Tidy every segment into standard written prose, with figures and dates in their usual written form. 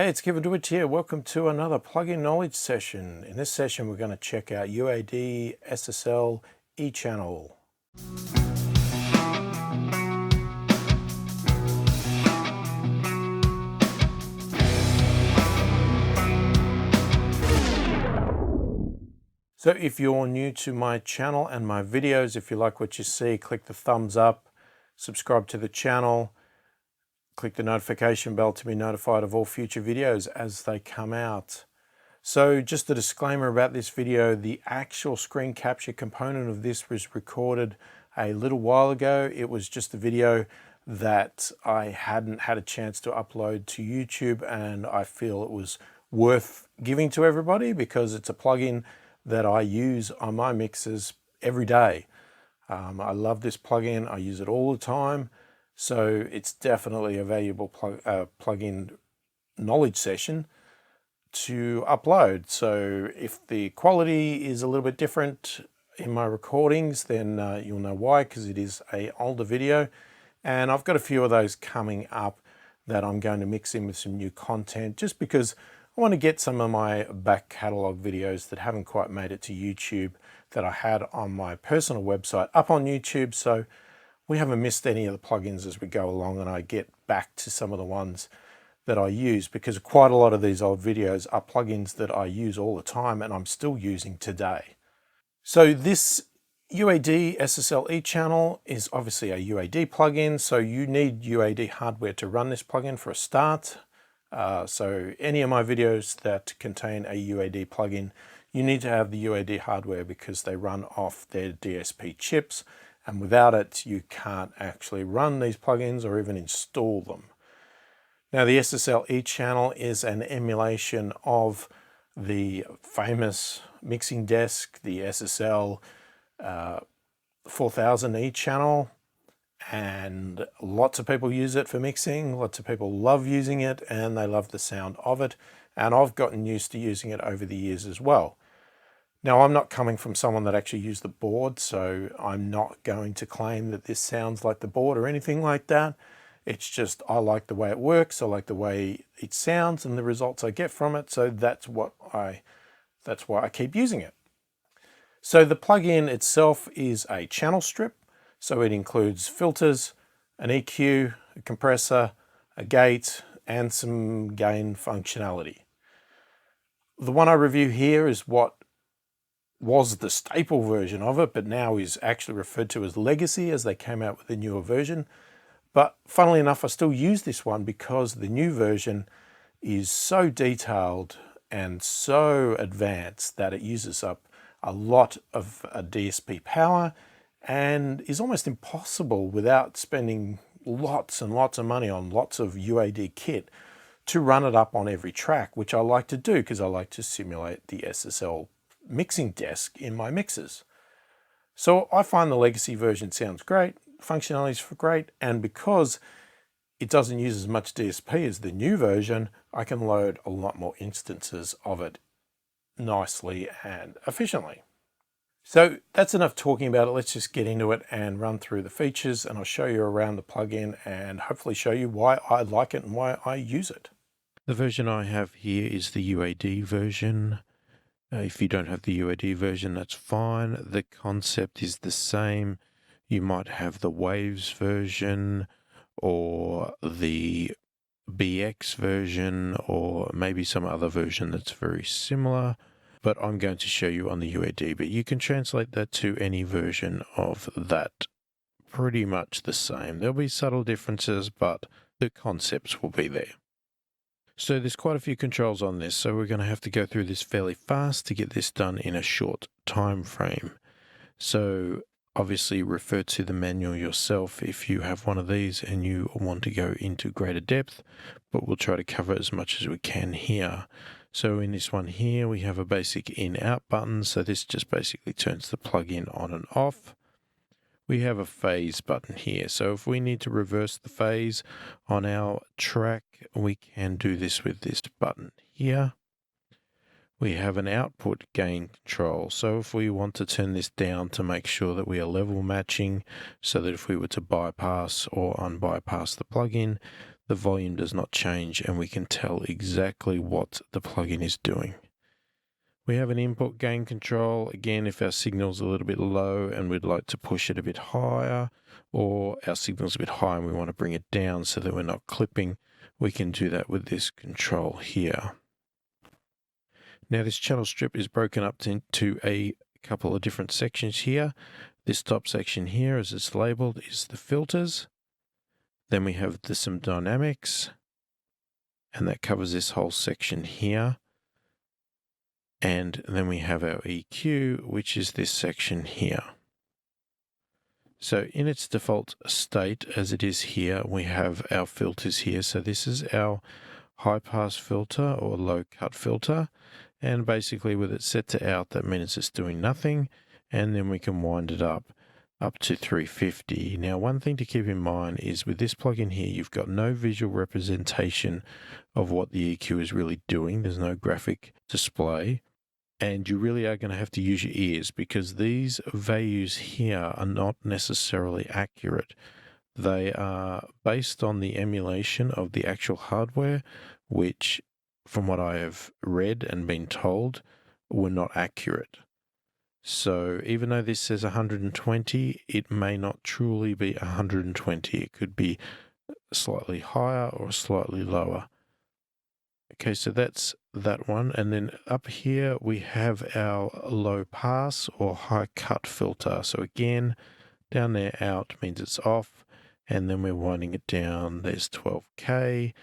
Hey, it's Kevin DeWitt here. Welcome to another plugin knowledge session. In this session, we're going to check out UAD SSL E Channel. So if you're new to my channel and my videos, if you like what you see, click the thumbs up, subscribe to the channel, click the notification bell to be notified of all future videos as they come out. So just a disclaimer about this video, the actual screen capture component of this was recorded a little while ago. It was just a video that I hadn't had a chance to upload to YouTube, and I feel it was worth giving to everybody because it's a plugin that I use on my mixes every day. I love this plugin. I use it all the time. So it's definitely a valuable plugin knowledge session to upload. So if the quality is a little bit different in my recordings, then you'll know why, because it is an older video. And I've got a few of those coming up that I'm going to mix in with some new content, just because I want to get some of my back catalog videos that haven't quite made it to YouTube that I had on my personal website up on YouTube. So we haven't missed any of the plugins as we go along, and I get back to some of the ones that I use, because quite a lot of these old videos are plugins that I use all the time and I'm still using today. So this UAD SSL E Channel is obviously a UAD plugin, so you need UAD hardware to run this plugin for a start. So any of my videos that contain a UAD plugin, you need to have the UAD hardware because they run off their DSP chips, and without it you can't actually run these plugins or even install them. Now the SSL E Channel is an emulation of the famous mixing desk, the SSL4000 E Channel, and lots of people use it for mixing. Lots of people love using it and they love the sound of it, and I've gotten used to using it over the years as well. Now I'm not coming from someone that actually used the board, so I'm not going to claim that this sounds like the board or anything like that. It's just I like the way it works, I like the way it sounds and the results I get from it, so that's why I keep using it. So the plugin itself is a channel strip. So it includes filters, an EQ, a compressor, a gate, and some gain functionality. The one I review here is what was the staple version of it, but now is actually referred to as Legacy, as they came out with a newer version. But funnily enough, I still use this one because the new version is so detailed and so advanced that it uses up a lot of DSP power and is almost impossible without spending lots and lots of money on lots of UAD kit to run it up on every track, which I like to do because I like to simulate the SSL mixing desk in my mixes. So I find the Legacy version sounds great, functionality is great, and because it doesn't use as much DSP as the new version, I can load a lot more instances of it nicely and efficiently. So that's enough talking about it. Let's just get into it and run through the features, and I'll show you around the plugin and hopefully show you why I like it and why I use it. The version I have here is the UAD version. If you don't have the UAD version, that's fine. The concept is the same. You might have the Waves version or the BX version or maybe some other version that's very similar, but I'm going to show you on the UAD, but you can translate that to any version of that. Pretty much the same. There'll be subtle differences, but the concepts will be there. So there's quite a few controls on this, so we're going to have to go through this fairly fast to get this done in a short time frame. So obviously refer to the manual yourself if you have one of these and you want to go into greater depth, but we'll try to cover as much as we can here. So in this one here, we have a basic in-out button. So this just basically turns the plugin on and off. We have a phase button here. So if we need to reverse the phase on our track, we can do this with this button here. We have an output gain control. So if we want to turn this down to make sure that we are level matching, so that if we were to bypass or unbypass the plugin, the volume does not change and we can tell exactly what the plugin is doing. We have an input gain control. Again, if our signal's a little bit low and we'd like to push it a bit higher, or our signal's a bit high and we want to bring it down so that we're not clipping, we can do that with this control here. Now this channel strip is broken up into a couple of different sections here. This top section here, as it's labeled, is the filters. Then we have some dynamics, and that covers this whole section here. And then we have our EQ, which is this section here. So in its default state, as it is here, we have our filters here. So this is our high pass filter or low cut filter. And basically with it set to out, that means it's doing nothing. And then we can wind it up to 350. Now, one thing to keep in mind is with this plugin here, you've got no visual representation of what the EQ is really doing. There's no graphic display. And you really are going to have to use your ears, because these values here are not necessarily accurate. They are based on the emulation of the actual hardware, which, from what I have read and been told, were not accurate. So even though this says 120, it may not truly be 120. It could be slightly higher or slightly lower. Okay, so that's that one. And then up here we have our low pass or high cut filter. So again, down there out means it's off, and then we're winding it down. There's 12K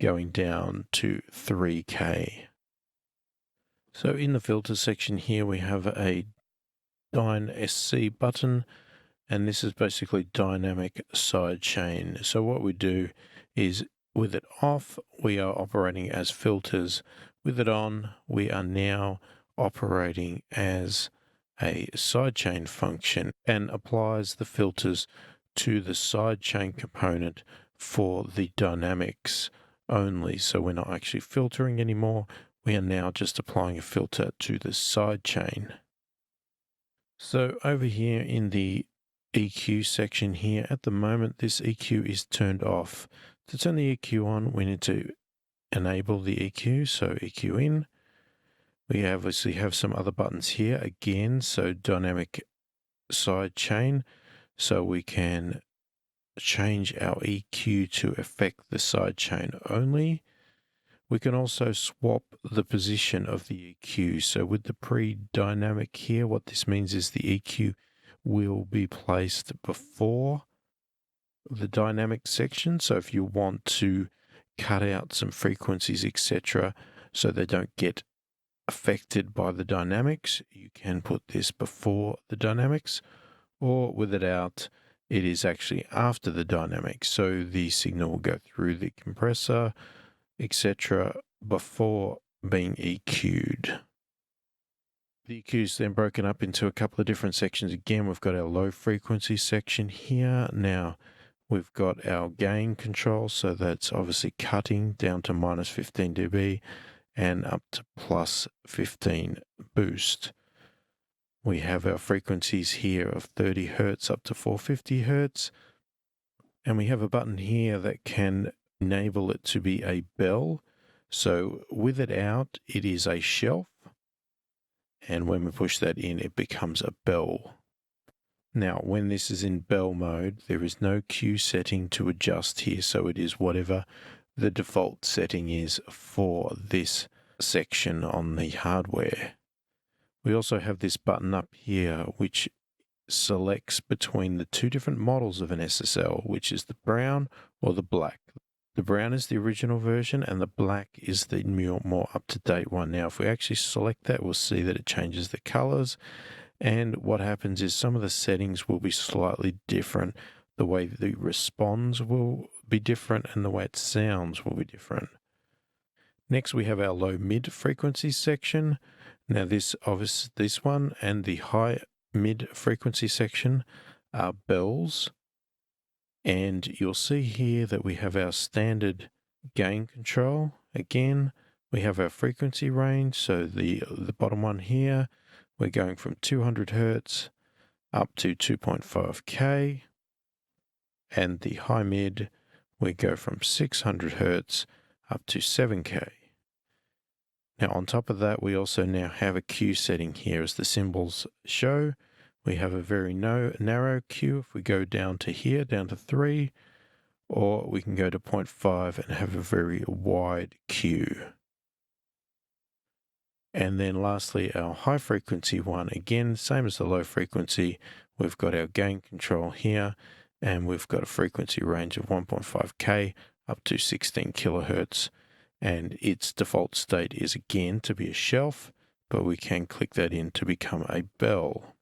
going down to 3K. So in the filter section here, we have a Dyne SC button, and this is basically dynamic sidechain. So what we do is, with it off, we are operating as filters. With it on, we are now operating as a sidechain function, and applies the filters to the sidechain component for the dynamics only. So we're not actually filtering anymore. We are now just applying a filter to the sidechain. So over here in the EQ section here, at the moment, this EQ is turned off. To turn the EQ on, we need to enable the EQ, so EQ in. We obviously have some other buttons here again, so dynamic sidechain, so we can change our EQ to affect the sidechain only. We can also swap the position of the EQ. So with the pre-dynamic here, what this means is the EQ will be placed before the dynamic section. So if you want to cut out some frequencies, etc., so they don't get affected by the dynamics, you can put this before the dynamics, or with it out, it is actually after the dynamics. So the signal will go through the compressor, etc., before being EQ'd. The EQ is then broken up into a couple of different sections. Again, we've got our low frequency section here. Now we've got our gain control, so that's obviously cutting down to minus 15 dB and up to plus 15 boost. We have our frequencies here of 30 Hertz up to 450 Hertz. And we have a button here that can enable it to be a bell. So with it out, it is a shelf. And when we push that in, it becomes a bell. Now, when this is in bell mode, there is no Q setting to adjust here. So it is whatever the default setting is for this section on the hardware. We also have this button up here, which selects between the two different models of an SSL, which is the brown or the black. The brown is the original version and the black is the more up-to-date one. Now, if we actually select that, we'll see that it changes the colors. And what happens is some of the settings will be slightly different. The way the responds will be different and the way it sounds will be different. Next, we have our low-mid frequency section. Now, this one and the high-mid frequency section are bells. And you'll see here that we have our standard gain control. Again, we have our frequency range. So the bottom one here, we're going from 200 Hertz up to 2.5K. And the high mid, we go from 600 Hertz up to 7K. Now on top of that, we also now have a Q setting here as the symbols show. We have a very narrow Q if we go down to here, down to 3, or we can go to 0.5 and have a very wide Q. And then lastly, our high frequency one, again, same as the low frequency, we've got our gain control here, and we've got a frequency range of 1.5K up to 16 kilohertz. And its default state is again to be a shelf, but we can click that in to become a bell.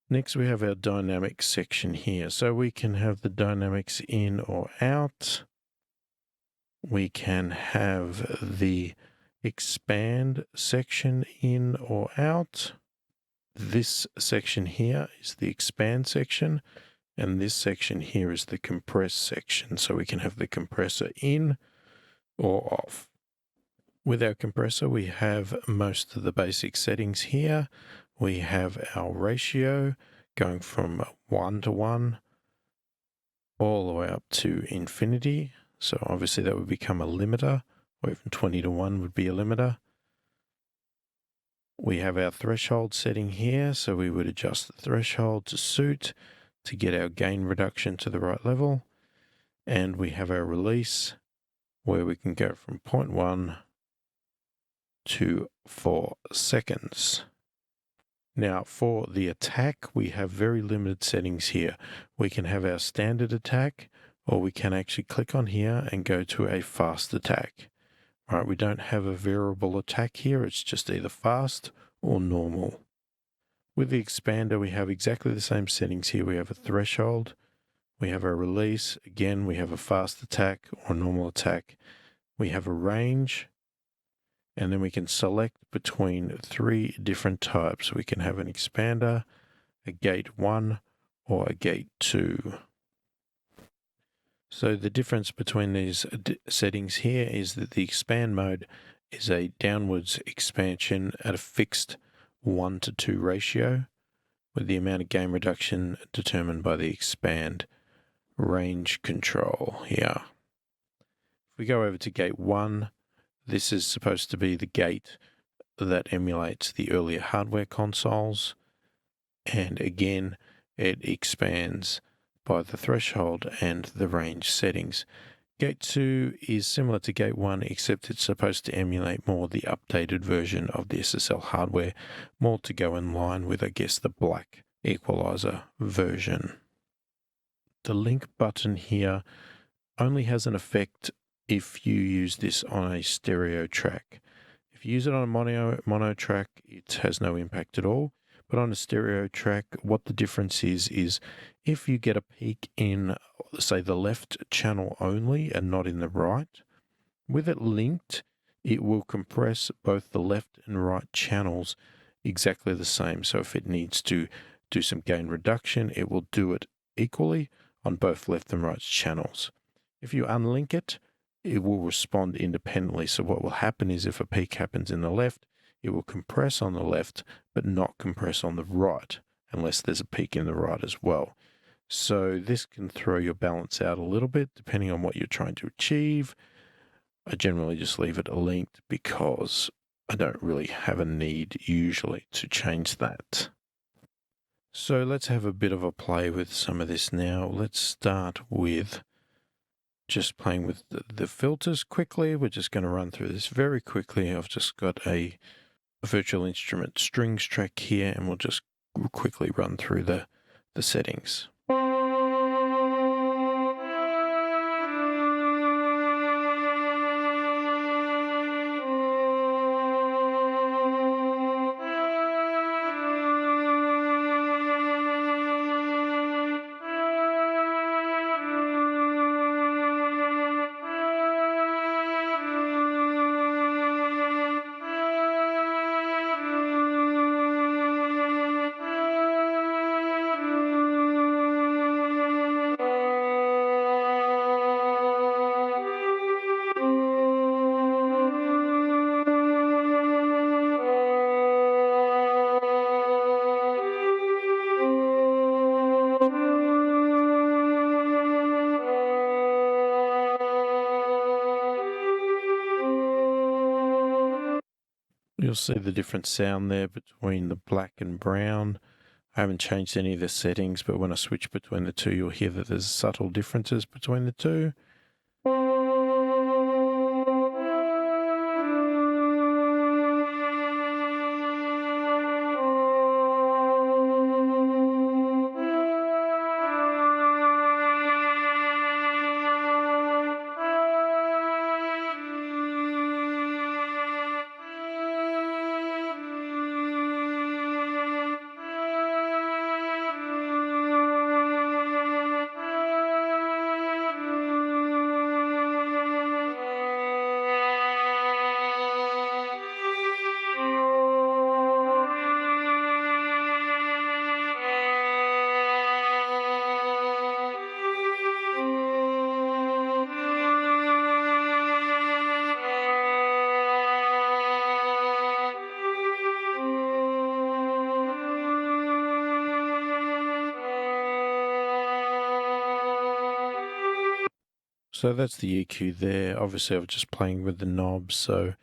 Next, we have our dynamics section here. So we can have the dynamics in or out. We can have the expand section in or out. This section here is the expand section, and this section here is the compress section. So we can have the compressor in or off. With our compressor, we have most of the basic settings here. We have our ratio going from 1 to 1 all the way up to infinity. So obviously that would become a limiter, or even 20 to 1 would be a limiter. We have our threshold setting here, so we would adjust the threshold to suit to get our gain reduction to the right level. And we have our release, where we can go from 0.1 to 4 seconds. Now for the attack, we have very limited settings here. We can have our standard attack, or we can actually click on here and go to a fast attack. All right, we don't have a variable attack here. It's just either fast or normal. With the expander, we have exactly the same settings here. We have a threshold, we have a release. Again, we have a fast attack or normal attack. We have a range, and then we can select between 3 different types. We can have an expander, a gate 1, or a gate 2. So the difference between these settings here is that the expand mode is a downwards expansion at a fixed 1 to 2 ratio, with the amount of gain reduction determined by the expand range control here. If we go over to gate 1, this is supposed to be the gate that emulates the earlier hardware consoles, and again it expands by the threshold and the range settings. Gate 2 is similar to Gate 1, except it's supposed to emulate more the updated version of the SSL hardware, more to go in line with, I guess, the black equalizer version. The link button here only has an effect if you use this on a stereo track. If you use it on a mono track, it has no impact at all. But on a stereo track, what the difference is if you get a peak in, say, the left channel only and not in the right, with it linked, it will compress both the left and right channels exactly the same. So if it needs to do some gain reduction, it will do it equally on both left and right channels. If you unlink it, it will respond independently. So what will happen is if a peak happens in the left, it will compress on the left, but not compress on the right, unless there's a peak in the right as well. So this can throw your balance out a little bit, depending on what you're trying to achieve. I generally just leave it linked because I don't really have a need usually to change that. So let's have a bit of a play with some of this now. Let's start with just playing with the filters quickly. We're just going to run through this very quickly. I've just got a virtual instrument strings track here, and we'll just quickly run through the settings. You'll see the different sound there between the black and brown. I haven't changed any of the settings, but when I switch between the two, you'll hear that there's subtle differences between the two. So that's the EQ there. Obviously, I was just playing with the knobs, so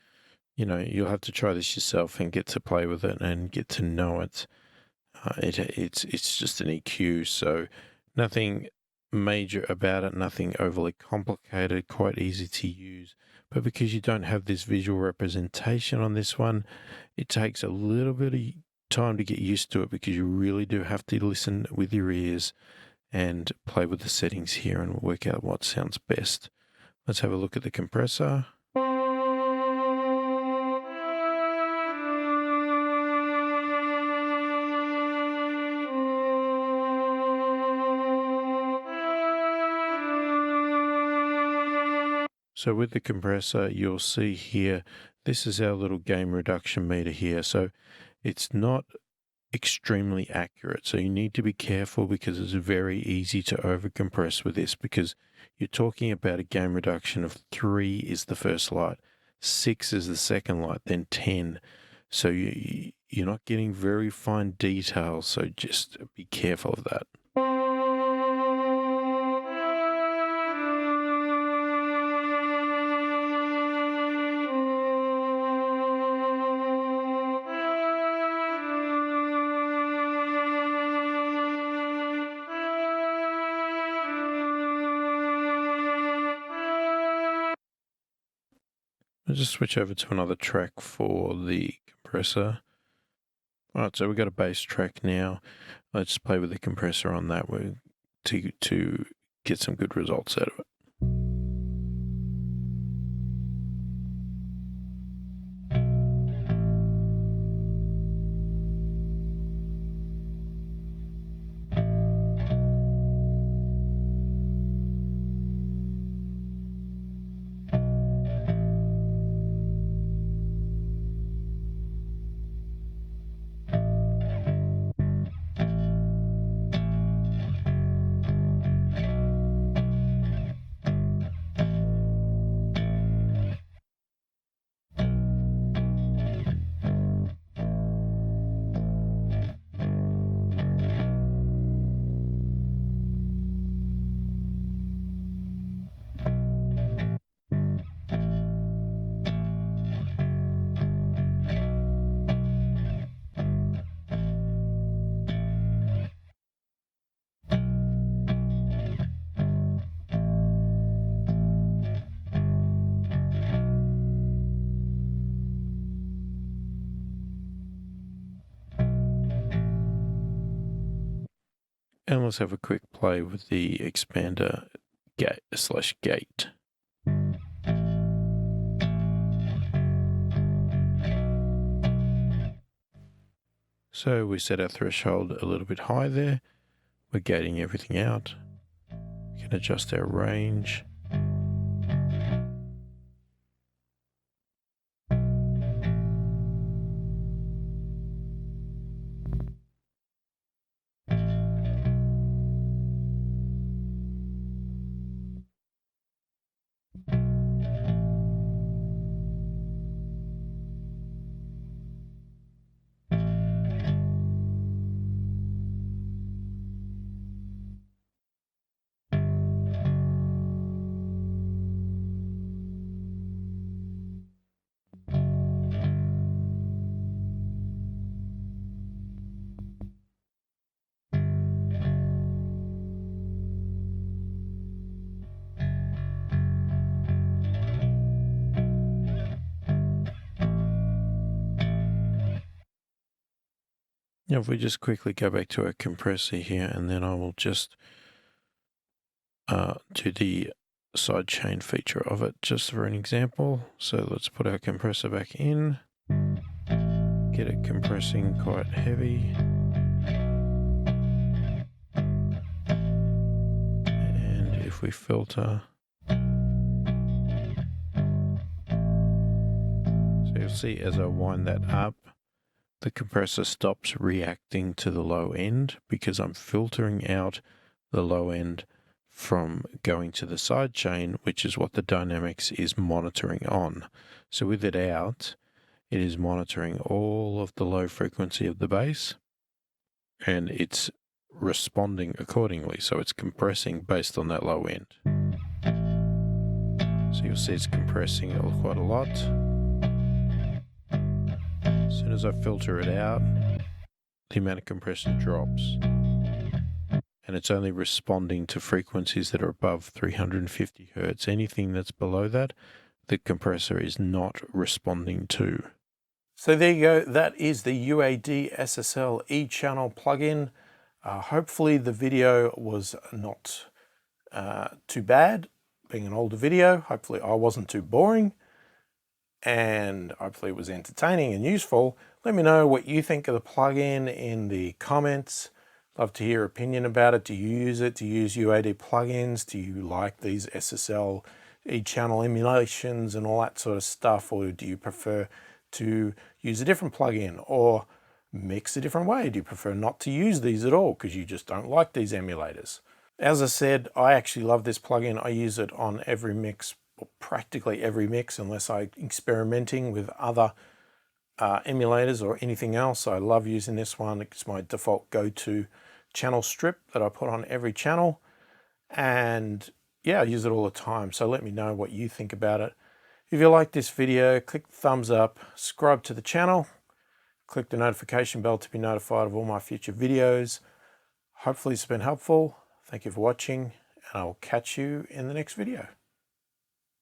you'll have to try this yourself and get to play with it and get to know it. It's just an EQ, so nothing major about it, nothing overly complicated, quite easy to use. But because you don't have this visual representation on this one, it takes a little bit of time to get used to it, because you really do have to listen with your ears and play with the settings here and work out what sounds best. Let's have a look at the compressor. So with the compressor, you'll see here, this is our little gain reduction meter here. So it's not extremely accurate. So you need to be careful, because it's very easy to overcompress with this, because you're talking about a gain reduction of 3 is the first light, 6 is the second light, then 10. So you're not getting very fine details. So just be careful of that. I'll just switch over to another track for the compressor. All right, so we've got a bass track now. Let's play with the compressor on that to get some good results out of it. And let's have a quick play with the expander gate. So we set our threshold a little bit high there. We're gating everything out. We can adjust our range. Now, if we just quickly go back to our compressor here, and then I will just do the sidechain feature of it just for an example. So let's put our compressor back in, get it compressing quite heavy. And if we filter, so you'll see as I wind that up, the compressor stops reacting to the low end because I'm filtering out the low end from going to the sidechain, which is what the dynamics is monitoring on. So with it out, it is monitoring all of the low frequency of the bass, and it's responding accordingly. So it's compressing based on that low end. So you'll see it's compressing quite a lot. As soon as I filter it out, the amount of compression drops. And it's only responding to frequencies that are above 350 Hertz. Anything that's below that, the compressor is not responding to. So there you go. That is the UAD SSL E Channel plugin. Hopefully the video was not too bad, being an older video. Hopefully I wasn't too boring, and hopefully it was entertaining and useful. Let me know what you think of the plugin in the comments. Love to hear your opinion about it. Do you use it? Do you use UAD plugins? Do you like these SSL E Channel emulations and all that sort of stuff? Or do you prefer to use a different plugin or mix a different way? Do you prefer not to use these at all because you just don't like these emulators? As I said, I actually love this plugin. I use it on every mix, or practically every mix, unless I'm experimenting with other emulators or anything else. I love using this one. It's my default go-to channel strip that I put on every channel, and yeah, I use it all the time. So let me know what you think about it. If you like this video, click the thumbs up, subscribe to the channel, click the notification bell to be notified of all my future videos. Hopefully it's been helpful. Thank you for watching, and I'll catch you in the next video.